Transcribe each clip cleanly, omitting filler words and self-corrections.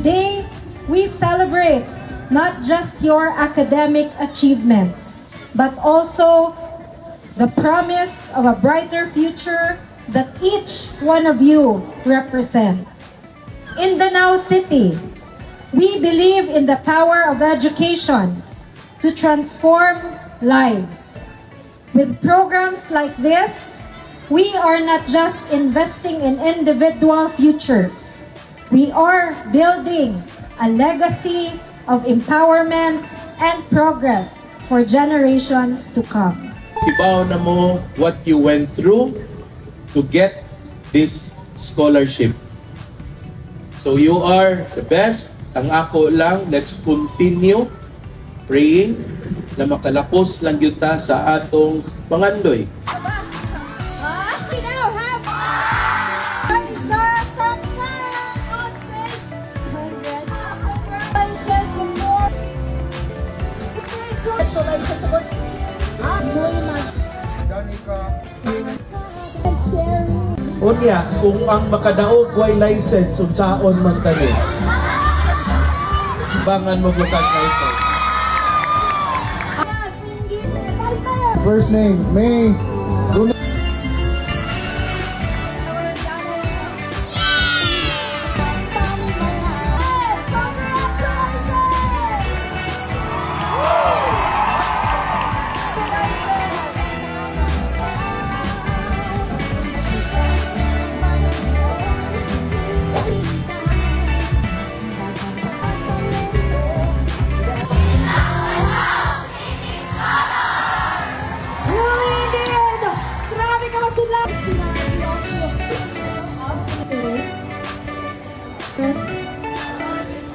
Today, we celebrate not just your academic achievements, but also the promise of a brighter future that each one of you represent. In Danao City, we believe in the power of education to transform lives. With programs like this, we are not just investing in individual futures. We are building a legacy of empowerment and progress for generations to come. Ibaw na mo what you went through to get this scholarship. So you are the best. Ang ako lang, let's continue praying na makalapos lang yun ta sa atong pangandoy. Unya, kung ang makadaog way license, unsaon man tani. Bangan mo butang license. First name, May.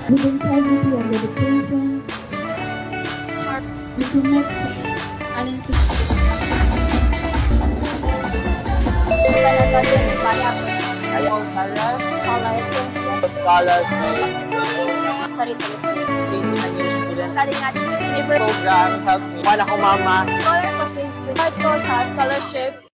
With integrity and dedication, we commit and scholars program help me. Wala ko mama. Scholar ko sa scholarship.